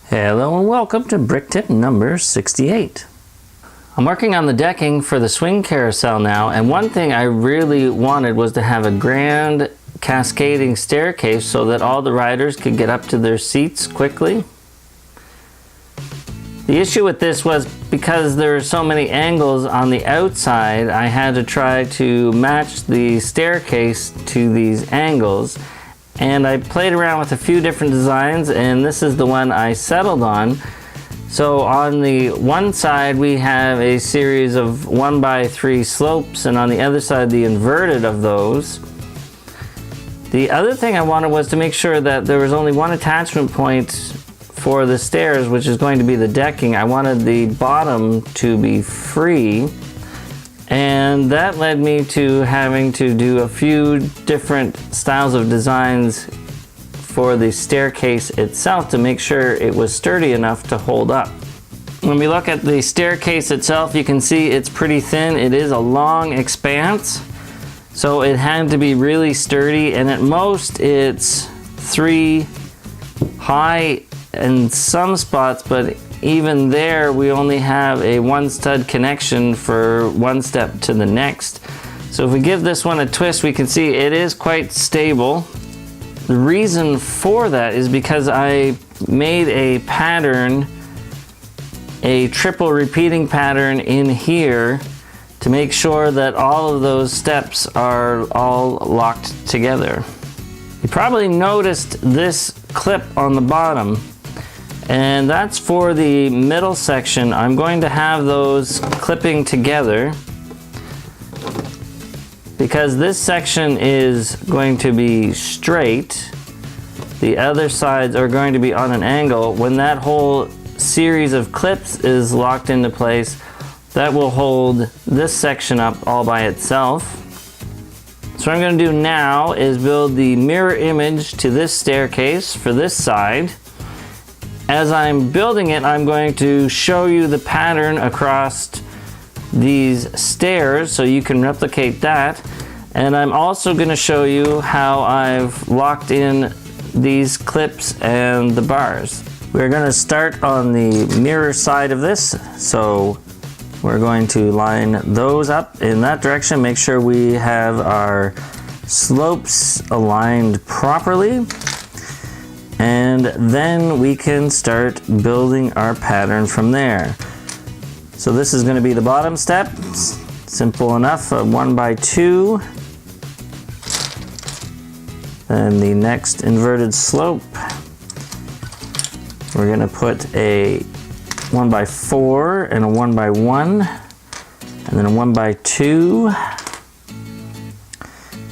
Hello and welcome to brick tip number 68. I'm working on the decking for the swing carousel now, and one thing I really wanted was to have a grand cascading staircase so that all the riders could get up to their seats quickly. The issue with this was because there are so many angles on the outside, I had to try to match the staircase to these angles. And I played around with a few different designs, and this is the one I settled on. So on the one side we have a series of 1x3 slopes, and on the other side the inverted of those. The other thing I wanted was to make sure that there was only one attachment point for the stairs, which is going to be the decking. I wanted the bottom to be free. And that led me to having to do a few different styles of designs for the staircase itself to make sure it was sturdy enough to hold up. When we look at the staircase itself, you can see it's pretty thin. It is a long expanse, so it had to be really sturdy, and at most it's 3 high in some spots, but even there we only have a 1 stud connection for one step to the next. So if we give this one a twist, we can see it is quite stable. The reason for that is because I made a pattern, a triple repeating pattern in here to make sure that all of those steps are all locked together. You probably noticed this clip on the bottom, and that's for the middle section. I'm going to have those clipping together because this section is going to be straight. The other sides are going to be on an angle. When that whole series of clips is locked into place, that will hold this section up all by itself. So what I'm going to do now is build the mirror image to this staircase for this side. As I'm building it, I'm going to show you the pattern across these stairs so you can replicate that. And I'm also going to show you how I've locked in these clips and the bars. We're going to start on the mirror side of this. So we're going to line those up in that direction. Make sure we have our slopes aligned properly. And then we can start building our pattern from there. So this is going to be the bottom step. Simple enough, a 1x2. Then the next inverted slope, we're going to put a 1x4 and a 1x1, and then a 1x2.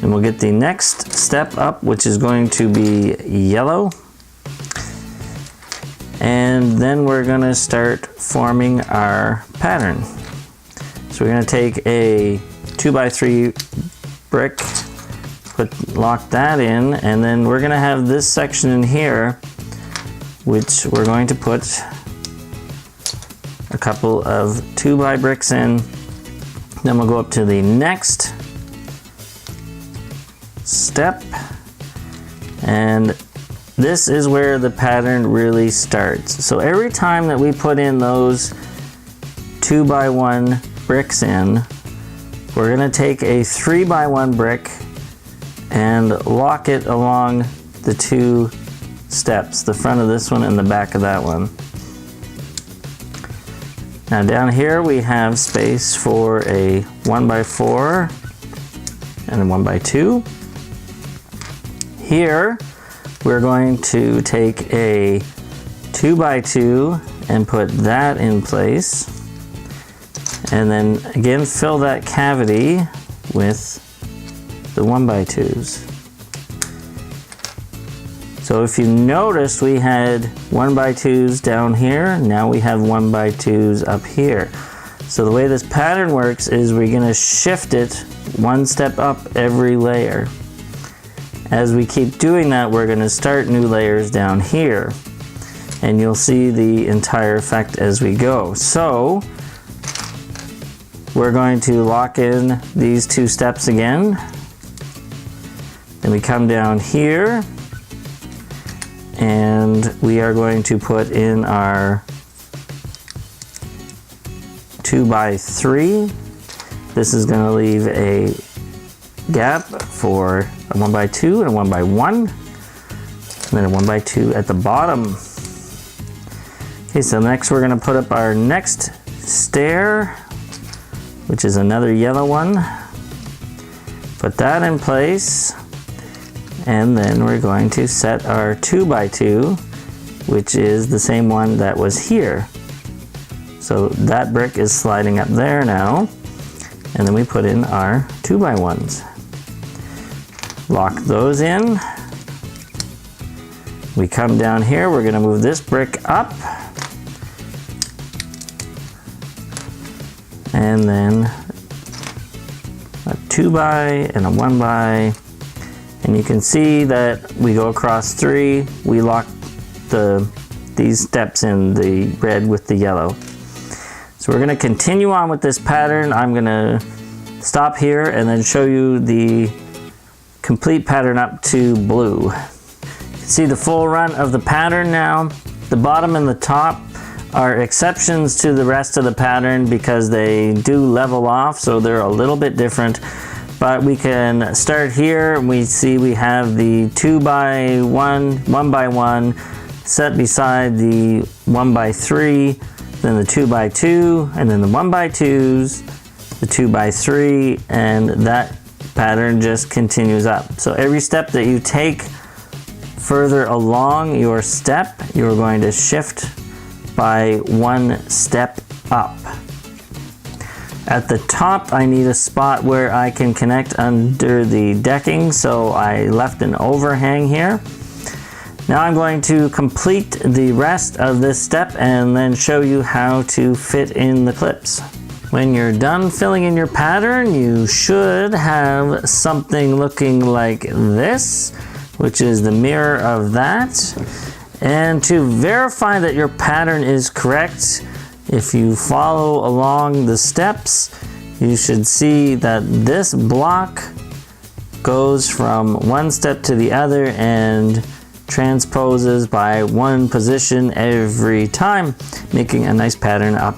And we'll get the next step up, which is going to be yellow. And then we're going to start forming our pattern. So we're going to take a 2x3 brick, lock that in, and then we're going to have this section in here, which we're going to put a couple of 2x bricks in. Then we'll go up to the next step, and this is where the pattern really starts. So every time that we put in those 2x1 bricks in, we're going to take a 3x1 brick and lock it along the 2 steps, the front of this one and the back of that one. Now down here we have space for a 1x4 and a 1x2. Here we're going to take a 2x2 and put that in place, and then again fill that cavity with the 1x2s. So if you noticed, we had 1x2s down here, now we have 1x2s up here. So the way this pattern works is we're going to shift it 1 step up every layer. As we keep doing that, we're going to start new layers down here, and you'll see the entire effect as we go. So we're going to lock in these 2 steps again. Then we come down here, and and we are going to put in our 2x3. This is going to leave a gap for a 1x2 and a 1x1, and then a 1x2 at the bottom. Okay, so next we're going to put up our next stair, which is another yellow one. Put that in place, and then we're going to set our 2x2, which is the same one that was here. So that brick is sliding up there now, and then we put in our 2x1s. Lock those in. We come down here, we're going to move this brick up, and then a 2x and a 1x, and you can see that we go across 3. We lock these steps in, the red with the yellow. So we're going to continue on with this pattern. I'm going to stop here and then show you the complete pattern up to blue. You can see the full run of the pattern now. The bottom and the top are exceptions to the rest of the pattern because they do level off, so they're a little bit different. But we can start here. We see we have the 2x1, 1x1 set beside the 1x3, then the 2x2, and then the 1x2s, the 2x3, and that pattern just continues up. So every step that you take further along your step, you're going to shift by 1 step up. At the top, I need a spot where I can connect under the decking, so I left an overhang here. Now I'm going to complete the rest of this step and then show you how to fit in the clips. When you're done filling in your pattern, you should have something looking like this, which is the mirror of that. And to verify that your pattern is correct, if you follow along the steps, you should see that this block goes from one step to the other and transposes by 1 position every time, making a nice pattern up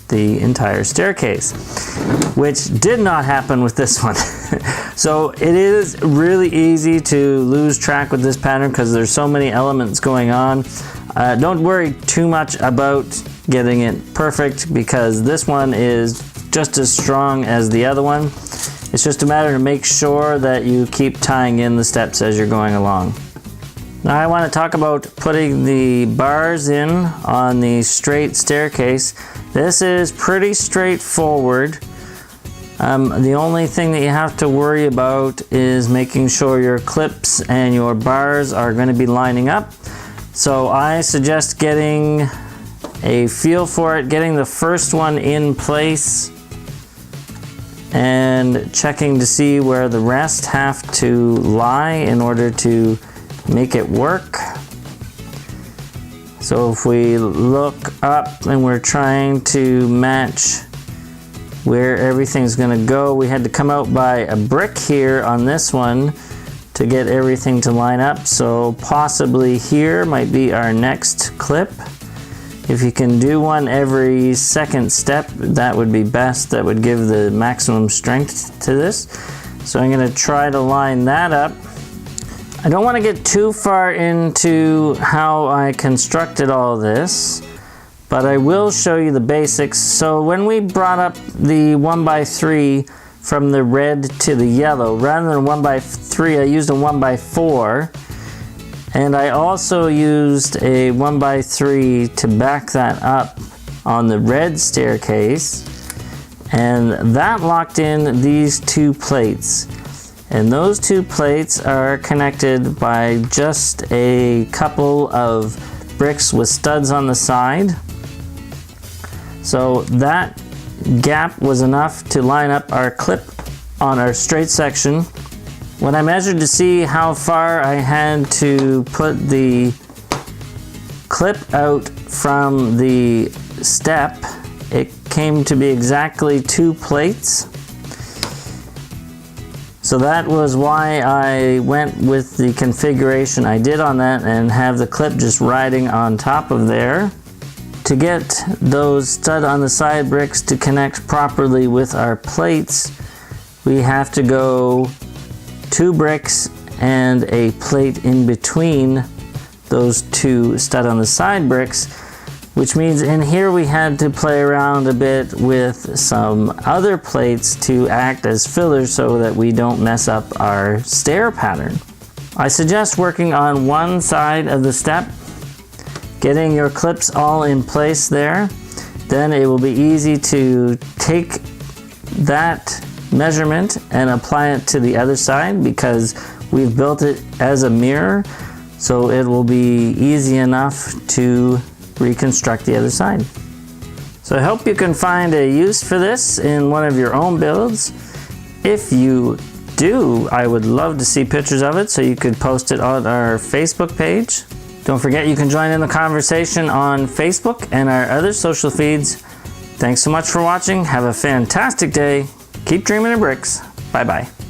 the entire staircase, which did not happen with this one. So it is really easy to lose track with this pattern because there's so many elements going on. Don't worry too much about getting it perfect because this one is just as strong as the other one. It's just a matter to make sure that you keep tying in the steps as you're going along. Now I want to talk about putting the bars in on the straight staircase. This is pretty straightforward. The only thing that you have to worry about is making sure your clips and your bars are going to be lining up. So I suggest getting a feel for it, getting the first one in place and checking to see where the rest have to lie in order to make it work. So if we look up and we're trying to match where everything's going to go, we had to come out by a brick here on this one to get everything to line up. So possibly here might be our next clip. If you can do one every second step, that would be best. That would give the maximum strength to this. So I'm going to try to line that up. I don't want to get too far into how I constructed all this, but I will show you the basics. So when we brought up the 1x3 from the red to the yellow, rather than 1x3, I used a 1x4. And I also used a 1x3 to back that up on the red staircase. And that locked in these 2 plates. And those 2 plates are connected by just a couple of bricks with studs on the side. So that gap was enough to line up our clip on our straight section. When I measured to see how far I had to put the clip out from the step, it came to be exactly 2 plates. So that was why I went with the configuration I did on that and have the clip just riding on top of there. To get those stud on the side bricks to connect properly with our plates, we have to go 2 bricks and a plate in between those 2 stud on the side bricks, which means in here we had to play around a bit with some other plates to act as fillers so that we don't mess up our stair pattern. I suggest working on one side of the step, getting your clips all in place there. Then it will be easy to take that measurement and apply it to the other side because we've built it as a mirror, so it will be easy enough to reconstruct the other side. So I hope you can find a use for this in one of your own builds. If you do, I would love to see pictures of it so you could post it on our Facebook page. Don't forget you can join in the conversation on Facebook and our other social feeds. Thanks so much for watching. Have a fantastic day. Keep dreaming of bricks. Bye-bye.